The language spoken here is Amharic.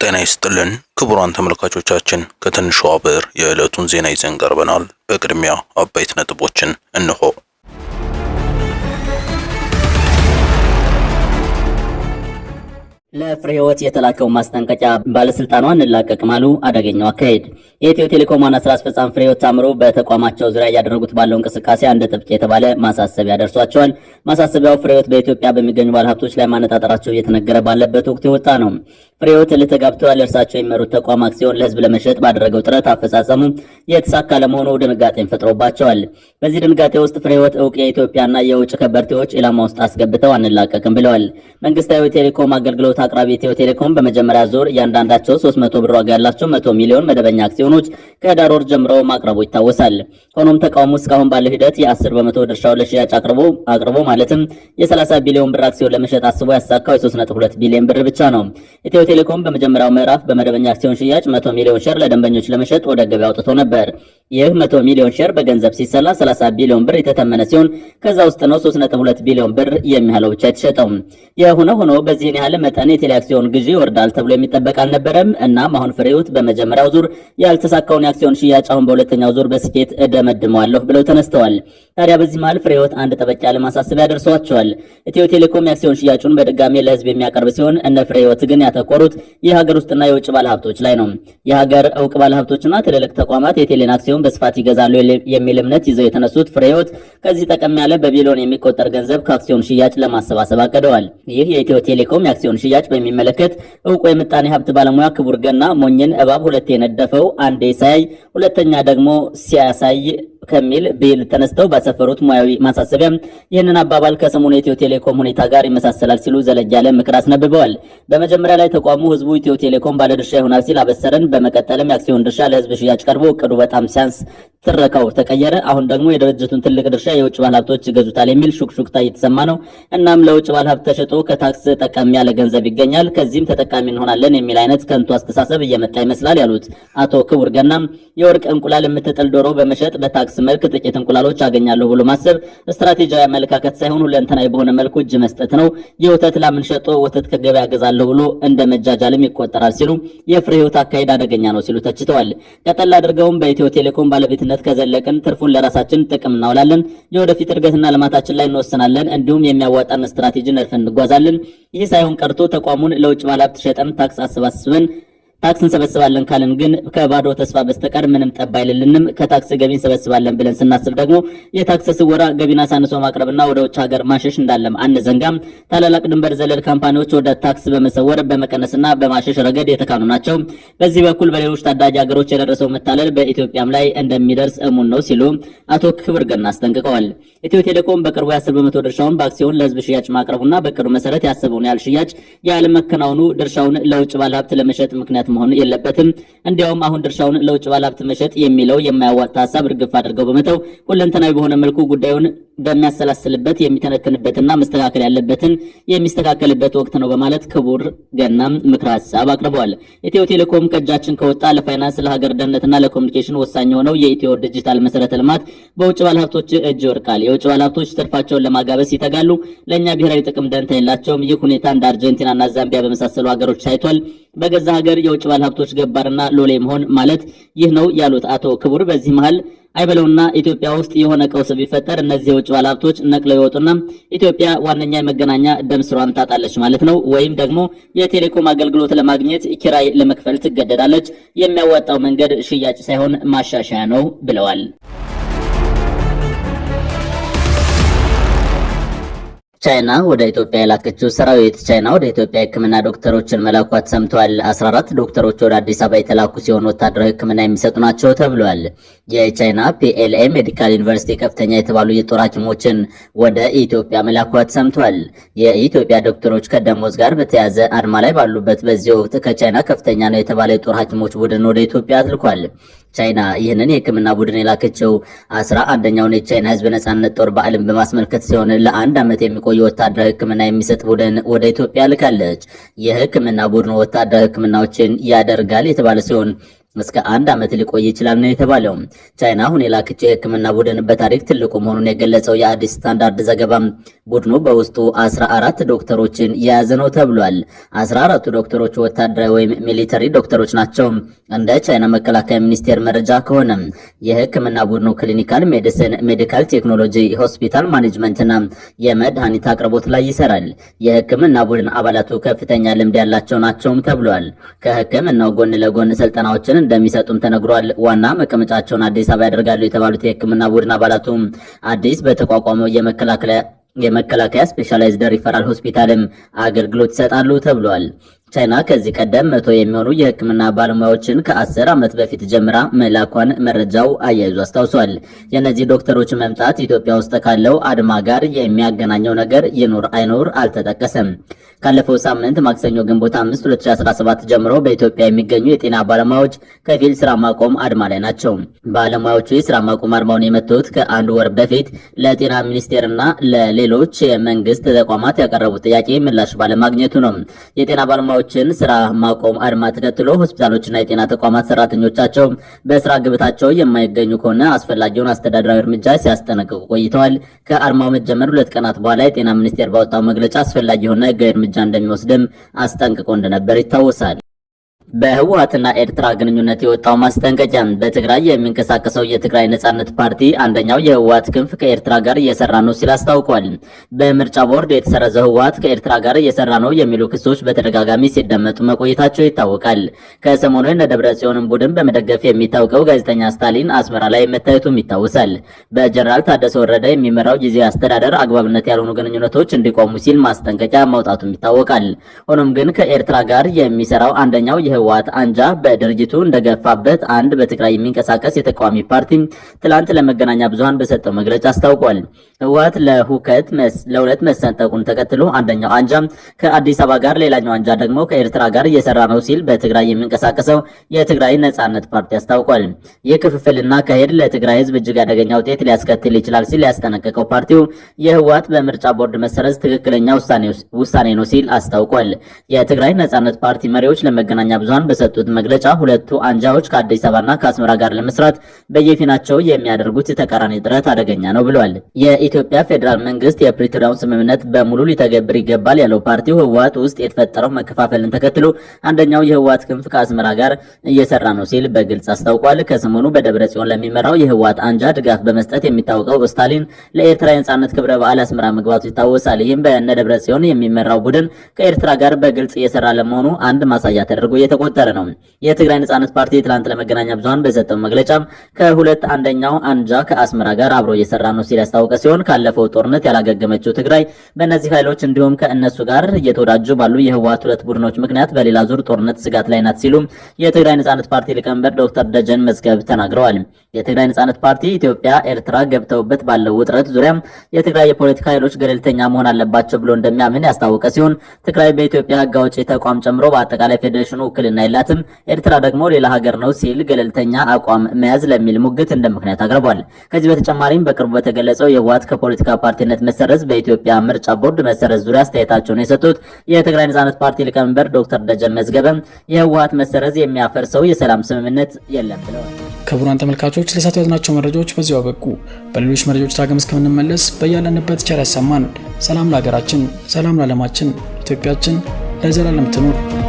ጤና ይስጥልን ክቡራን ተመልካቾቻችን፣ ከትንሿ ብዕር የዕለቱን ዜና ይዘን ቀርበናል። በቅድሚያ አበይት ነጥቦችን እንሆ። ለፍሬ ህይወት የተላከው ማስጠንቀቂያ ባለስልጣኗ እንላቀቅም አሉ። አደገኛው አካሄድ። የኢትዮ ቴሌኮም ዋና ስራ አስፈጻሚ ፍሬ ህይወት ታምሩ በተቋማቸው ዙሪያ እያደረጉት ባለው እንቅስቃሴ አንድ ጥብቅ የተባለ ማሳሰቢያ ደርሷቸዋል። ማሳሰቢያው ፍሬ ህይወት በኢትዮጵያ በሚገኙ ባለሀብቶች ላይ ማነጣጠራቸው እየተነገረ ባለበት ወቅት የወጣ ነው። ፍሬ ህይወት ለተጋብተዋል እርሳቸው የሚመሩት ተቋም አክሲዮን ለህዝብ ለመሸጥ ባደረገው ጥረት አፈጻጸሙ የተሳካ ለመሆኑ ድንጋጤን ፈጥሮባቸዋል። በዚህ ድንጋጤ ውስጥ ፍሬ ህይወት እውቅ የኢትዮጵያና የውጭ ከበርቴዎች ኢላማ ውስጥ አስገብተው አንላቀቅም ብለዋል። መንግስታዊ ቴሌኮም አገልግሎት አቅራቢ ኢትዮ ቴሌኮም በመጀመሪያ ዙር እያንዳንዳቸው 300 ብር ዋጋ ያላቸው 100 ሚሊዮን መደበኛ አክሲዮኖች ከህዳር ወር ጀምሮ ማቅረቡ ይታወሳል። ሆኖም ተቋሙ እስካሁን ባለው ሂደት የ10 በመቶ ድርሻውን ለሽያጭ አቅርቦ ማለትም የ30 ቢሊዮን ብር አክሲዮን ለመሸጥ አስቦ ያሳካው የ3.2 ቢሊዮን ብር ብቻ ነው። ኢትዮ ቴሌኮም በመጀመሪያው ምዕራፍ በመደበኛ አክሲዮን ሽያጭ 100 ሚሊዮን ሼር ለደንበኞች ለመሸጥ ወደ ገበያ አውጥቶ ነበር። ይህ 100 ሚሊዮን ሼር በገንዘብ ሲሰላ 30 ቢሊዮን ብር የተተመነ ሲሆን ከዛ ውስጥ ነው 3.2 ቢሊዮን ብር የሚያለው ብቻ የተሸጠው። የሆነ ሆኖ በዚህን ያህል መጠን የቴሌ አክሲዮን ግዢ ይወርዳል ተብሎ የሚጠበቅ አልነበረም። እናም አሁን ፍሬ ህይወት በመጀመሪያው ዙር ያልተሳካውን የአክሲዮን ሽያጭ አሁን በሁለተኛው ዙር በስኬት እደመድመዋለሁ ብለው ተነስተዋል። ታዲያ በዚህ መሃል ፍሬ ህይወት አንድ ጠበቅ ያለ ማሳሰቢያ ደርሷቸዋል። ኢትዮ ቴሌኮም የአክሲዮን ሽያጩን በድጋሜ ለህዝብ የሚያቀርብ ሲሆን እነ ፍሬ ህይወት ግን ያተኮሩት የሀገር ውስጥና የውጭ ባለሀብቶች ላይ ነው። የሀገር እውቅ ባለሀብቶችና ትልልቅ ተቋማት የቴሌን አክሲዮን በስፋት ይገዛሉ የሚል እምነት ይዘው የተነሱት ፍሬ ህይወት ከዚህ ጠቀም ያለ በቢሊዮን የሚቆጠር ገንዘብ ከአክሲዮን ሽያጭ ለማሰባሰብ አቅደዋል። ይህ የኢትዮ ቴሌኮም የአክሲዮን ሽያጭ በሚመለከት እውቁ የምጣኔ ሀብት ባለሙያ ክቡር ገና ሞኝን እባብ ሁለቴ የነደፈው አንዴ ሳያይ ሁለተኛ ደግሞ ሲያሳይ ከሚል ብሂል ተነስተው ባሰፈሩት ሙያዊ ማሳሰቢያ ይህንን አባባል ከሰሞኑ የኢትዮ ቴሌኮም ሁኔታ ጋር ይመሳሰላል ሲሉ ዘለግ ያለ ምክር አስነብበዋል። በመጀመሪያ ላይ ተቋሙ ህዝቡ ኢትዮ ቴሌኮም ባለድርሻ ይሆናል ሲል አበሰረን። በመቀጠልም የአክሲዮን ድርሻ ለህዝብ ሽያጭ ቀርቦ እቅዱ በጣም ሲያንስ ትረካው ተቀየረ። አሁን ደግሞ የድርጅቱን ትልቅ ድርሻ የውጭ ባለሀብቶች ይገዙታል የሚል ሹክሹክታ እየተሰማ ነው። እናም ለውጭ ባለሀብት ተሸጦ ከታክስ ጠቀም ያለ ገንዘብ ይገኛል፣ ከዚህም ተጠቃሚ እንሆናለን የሚል አይነት ከንቱ አስተሳሰብ እየመጣ ይመስላል ያሉት አቶ ክቡር ገናም የወርቅ እንቁላል የምትጥል ዶሮ በመሸጥ በታክስ መልክ ጥቂት እንቁላሎች አገኛለሁ ብሎ ማሰብ ስትራቴጂያዊ አመለካከት ሳይሆን ሁለንተናዊ በሆነ መልኩ እጅ መስጠት ነው። የወተት ላምን ሸጦ ወተት ከገበያ ገዛለሁ ብሎ እንደ መጃጃልም ይቆጠራል ሲሉ የፍሬ ህይወት አካሄድ አደገኛ ነው ሲሉ ተችተዋል። ቀጠል አድርገውም በኢትዮ ቴሌኮም ባለቤትነት ከዘለቅን ትርፉን ለራሳችን ጥቅም እናውላለን፣ የወደፊት እድገትና ልማታችን ላይ እንወስናለን፣ እንዲሁም የሚያዋጣን ስትራቴጂ ነድፈን እንጓዛለን። ይህ ሳይሆን ቀርቶ ተቋሙን ለውጭ ባለሀብት ሸጠን ታክስ እንሰበስባለን ካልን ግን ከባዶ ተስፋ በስተቀር ምንም ጠብ አይልልንም። ከታክስ ገቢ እንሰበስባለን ብለን ስናስብ ደግሞ የታክስ ስወራ ገቢን አሳንሶ ማቅረብና ወደ ውጭ ሀገር ማሸሽ እንዳለም አንዘንጋም። ታላላቅ ድንበር ዘለል ካምፓኒዎች ወደ ታክስ በመሰወር በመቀነስና በማሸሽ ረገድ የተካኑ ናቸው። በዚህ በኩል በሌሎች ታዳጊ ሀገሮች የደረሰው መታለል በኢትዮጵያም ላይ እንደሚደርስ እሙን ነው ሲሉ አቶ ክብር ገና አስጠንቅቀዋል። ኢትዮ ቴሌኮም በቅርቡ የ10 በመቶ ድርሻውን በአክሲዮን ለህዝብ ሽያጭ ማቅረቡና በቅርቡ መሰረት ያሰበውን ያህል ሽያጭ ያለመከናወኑ ድርሻውን ለውጭ ባለሀብት ለመሸጥ ምክንያት መሆን የለበትም። እንዲያውም አሁን ድርሻውን ለውጭ ባለሀብት መሸጥ የሚለው የማያዋጣ ሀሳብ ርግፍ አድርገው በመተው ሁለንተናዊ በሆነ መልኩ ጉዳዩን በሚያሰላስልበት የሚተነትንበትና መስተካከል ያለበትን የሚስተካከልበት ወቅት ነው በማለት ክቡር ገናም ምክረ ሀሳብ አቅርበዋል። ኢትዮ ቴሌኮም ከእጃችን ከወጣ ለፋይናንስ፣ ለሀገር ደህንነትና ለኮሙኒኬሽን ወሳኝ የሆነው የኢትዮ ዲጂታል መሰረተ ልማት በውጭ ባለሀብቶች እጅ ይወድቃል። የውጭ ባለሀብቶች ትርፋቸውን ለማጋበስ ይተጋሉ፣ ለእኛ ብሔራዊ ጥቅም ደንታ የላቸውም። ይህ ሁኔታ እንደ አርጀንቲናና ዛምቢያ በመሳሰሉ ሀገሮች ታይቷል። በገዛ ሀገር የውጭ ባለሀብቶች ገባርና ሎሌ መሆን ማለት ይህ ነው ያሉት አቶ ክቡር በዚህ መሃል አይበለውና ኢትዮጵያ ውስጥ የሆነ ቀውስ ቢፈጠር እነዚህ የውጭ ባለሀብቶች ነቅለው ይወጡና ኢትዮጵያ ዋነኛ የመገናኛ ደም ስሯን ታጣለች ማለት ነው። ወይም ደግሞ የቴሌኮም አገልግሎት ለማግኘት ኪራይ ለመክፈል ትገደዳለች። የሚያዋጣው መንገድ ሽያጭ ሳይሆን ማሻሻያ ነው ብለዋል። ቻይና ወደ ኢትዮጵያ የላከችው ሰራዊት ቻይና ወደ ኢትዮጵያ ሕክምና ዶክተሮችን መላኳ ተሰምቷል። 14 ዶክተሮች ወደ አዲስ አበባ የተላኩ ሲሆን ወታደራዊ ሕክምና የሚሰጡ ናቸው ተብሏል። የቻይና PLA ሜዲካል ዩኒቨርሲቲ ከፍተኛ የተባሉ የጦር ሐኪሞችን ወደ ኢትዮጵያ መላኳ ተሰምቷል። የኢትዮጵያ ዶክተሮች ከደሞዝ ጋር በተያያዘ አድማ ላይ ባሉበት በዚህ ወቅት ከቻይና ከፍተኛ ነው የተባለ የጦር ሐኪሞች ቡድን ወደ ኢትዮጵያ አልኳል። ቻይና ይህንን የሕክምና ቡድን የላከችው 11ኛውን የቻይና ህዝብ ነጻነት ጦር በዓልን በማስመልከት ሲሆን ለአንድ ዓመት የሚቆይ ወታደራዊ ሕክምና የሚሰጥ ቡድን ወደ ኢትዮጵያ ልካለች። የሕክምና ቡድኑ ወታደራዊ ሕክምናዎችን ያደርጋል የተባለ ሲሆን እስከ 1 ዓመት ሊቆይ ይችላል ነው የተባለው። ቻይና አሁን የላከችው የሕክምና ቡድን በታሪክ ትልቁ መሆኑን የገለጸው የአዲስ ስታንዳርድ ዘገባ ቡድኑ በውስጡ 14 ዶክተሮችን የያዘ ነው ተብሏል። 14ቱ ዶክተሮች ወታደራዊ ወይም ሚሊተሪ ዶክተሮች ናቸው። እንደ ቻይና መከላከያ ሚኒስቴር መረጃ ከሆነ የሕክምና ቡድኑ ክሊኒካል ሜዲሲን፣ ሜዲካል ቴክኖሎጂ፣ ሆስፒታል ማኔጅመንትና የመድኃኒት አቅርቦት ላይ ይሰራል። የሕክምና ቡድን አባላቱ ከፍተኛ ልምድ ያላቸው ናቸውም ተብሏል። ከሕክምናው ጎን ለጎን ስልጠናዎችን እንደሚሰጡም ተነግሯል። ዋና መቀመጫቸውን አዲስ አበባ ያደርጋሉ የተባሉት የሕክምና ቡድን አባላቱ አዲስ በተቋቋመው የመከላከያ ስፔሻላይዝድ ሪፈራል ሆስፒታልም አገልግሎት ይሰጣሉ ተብሏል። ቻይና ከዚህ ቀደም 100 የሚሆኑ የሕክምና ባለሙያዎችን ከ10 ዓመት በፊት ጀምራ መላኳን መረጃው አያይዞ አስታውሷል። የእነዚህ ዶክተሮች መምጣት ኢትዮጵያ ውስጥ ካለው አድማ ጋር የሚያገናኘው ነገር ይኖር አይኖር አልተጠቀሰም። ካለፈው ሳምንት ማክሰኞ ግንቦት 5 2017 ጀምሮ በኢትዮጵያ የሚገኙ የጤና ባለሙያዎች ከፊል ስራ ማቆም አድማ ላይ ናቸው። ባለሙያዎቹ የስራ ማቆም አድማውን የመቱት ከ1 ወር በፊት ለጤና ሚኒስቴርና ለሌሎች የመንግስት ተቋማት ያቀረቡት ጥያቄ ምላሽ ባለማግኘቱ ነው። የጤና ባለሙያዎችን ስራ ማቆም አድማ ተከትሎ ሆስፒታሎችና የጤና ተቋማት ሰራተኞቻቸው በስራ ግብታቸው የማይገኙ ከሆነ አስፈላጊውን አስተዳደራዊ እርምጃ ሲያስጠነቅቁ ቆይተዋል። ከአድማው መጀመር 2 ቀናት በኋላ የጤና ሚኒስቴር ባወጣው መግለጫ አስፈላጊ የሆነ ህጋዊ እርምጃ እንደሚወስድም አስጠንቅቆ እንደነበር ይታወሳል። በህወሓትና ኤርትራ ግንኙነት የወጣው ማስጠንቀቂያ በትግራይ የሚንቀሳቀሰው የትግራይ ነጻነት ፓርቲ አንደኛው የህወሓት ክንፍ ከኤርትራ ጋር እየሰራ ነው ሲል አስታውቋል። በምርጫ ቦርድ የተሰረዘው ህወሓት ከኤርትራ ጋር እየሰራ ነው የሚሉ ክሶች በተደጋጋሚ ሲደመጡ መቆየታቸው ይታወቃል። ከሰሞኑ የደብረጽዮንን ቡድን በመደገፍ የሚታወቀው ጋዜጠኛ ስታሊን አስመራ ላይ መታየቱም ይታወሳል። በጀነራል ታደሰ ወረደ የሚመራው ጊዜያዊ አስተዳደር አግባብነት ያልሆኑ ግንኙነቶች እንዲቆሙ ሲል ማስጠንቀቂያ ማውጣቱም ይታወቃል። ሆኖም ግን ከኤርትራ ጋር የሚሰራው አንደኛው ህወሓት አንጃ በድርጅቱ እንደገፋበት አንድ በትግራይ የሚንቀሳቀስ የተቃዋሚ ፓርቲ ትላንት ለመገናኛ ብዙሃን በሰጠው መግለጫ አስታውቋል። ህወሓት ለሁለት መሰንጠቁን ተከትሎ አንደኛው አንጃ ከአዲስ አበባ ጋር፣ ሌላኛው አንጃ ደግሞ ከኤርትራ ጋር እየሰራ ነው ሲል በትግራይ የሚንቀሳቀሰው የትግራይ ነጻነት ፓርቲ አስታውቋል። ይህ ክፍፍልና አካሄድ ለትግራይ ህዝብ እጅግ አደገኛ ውጤት ሊያስከትል ይችላል ሲል ያስጠነቀቀው ፓርቲው የህወሓት በምርጫ ቦርድ መሰረዝ ትክክለኛ ውሳኔ ነው ሲል አስታውቋል። የትግራይ ነጻነት ፓርቲ መሪዎች ለመገናኛ ብዙሃን በሰጡት መግለጫ ሁለቱ አንጃዎች ከአዲስ አበባና ከአስመራ ጋር ለመስራት በየፊናቸው የሚያደርጉት ተቃራኒ ጥረት አደገኛ ነው ብሏል። የኢትዮጵያ ፌዴራል መንግስት የፕሪቶሪያውን ስምምነት በሙሉ ሊተገብር ይገባል ያለው ፓርቲው ህወሓት ውስጥ የተፈጠረው መከፋፈልን ተከትሎ አንደኛው የህወሓት ክንፍ ከአስመራ ጋር እየሰራ ነው ሲል በግልጽ አስታውቋል። ከሰሞኑ በደብረ ጽዮን ለሚመራው የህወሓት አንጃ ድጋፍ በመስጠት የሚታወቀው ስታሊን ለኤርትራ የነጻነት ክብረ በዓል አስመራ መግባቱ ይታወሳል። ይህም በእነ ደብረ ጽዮን የሚመራው ቡድን ከኤርትራ ጋር በግልጽ እየሰራ ለመሆኑ አንድ ማሳያ ተደርጎ እየተቆጠረ ነው። የትግራይ ነጻነት ፓርቲ ትላንት ለመገናኛ ብዙሃን በሰጠው መግለጫ ከሁለት አንደኛው አንጃ ከአስመራ ጋር አብሮ እየሰራ ነው ሲል ያስታወቀ ሲሆን ካለፈው ጦርነት ያላገገመችው ትግራይ በእነዚህ ኃይሎች እንዲሁም ከእነሱ ጋር እየተወዳጁ ባሉ የህወሓት ሁለት ቡድኖች ምክንያት በሌላ ዙር ጦርነት ስጋት ላይ ናት ሲሉ የትግራይ ነጻነት ፓርቲ ሊቀመንበር ዶክተር ደጀን መዝገብ ተናግረዋል። የትግራይ ነጻነት ፓርቲ ኢትዮጵያ፣ ኤርትራ ገብተውበት ባለው ውጥረት ዙሪያ የትግራይ የፖለቲካ ኃይሎች ገለልተኛ መሆን አለባቸው ብሎ እንደሚያምን ያስታወቀ ሲሆን ትግራይ በኢትዮጵያ ህግ አውጪ ተቋም ጨምሮ በአጠቃላይ ፌዴሬሽኑ ውክልና የላትም፣ ኤርትራ ደግሞ ሌላ ሀገር ነው ሲል ገለልተኛ አቋም መያዝ ለሚል ሙግት እንደ ምክንያት አቅርቧል። ከዚህ በተጨማሪም በቅርቡ በተገለጸው የህወሓት ከፖለቲካ ፓርቲነት መሰረዝ በኢትዮጵያ ምርጫ ቦርድ መሰረዝ ዙሪያ አስተያየታቸውን የሰጡት የትግራይ ነጻነት ፓርቲ ሊቀመንበር ዶክተር ደጀን መዝገበ የህወሓት መሰረዝ የሚያፈርሰው የሰላም ስምምነት የለም ብለዋል። ክቡራን ተመልካቾች ለሰዓቱ ያዝናቸው መረጃዎች በዚሁ አበቁ። በሌሎች መረጃዎች ዳግም እስከምንመለስ በያለንበት ቸር ያሰማን። ሰላም ለሀገራችን፣ ሰላም ለዓለማችን። ኢትዮጵያችን ለዘላለም ትኑር።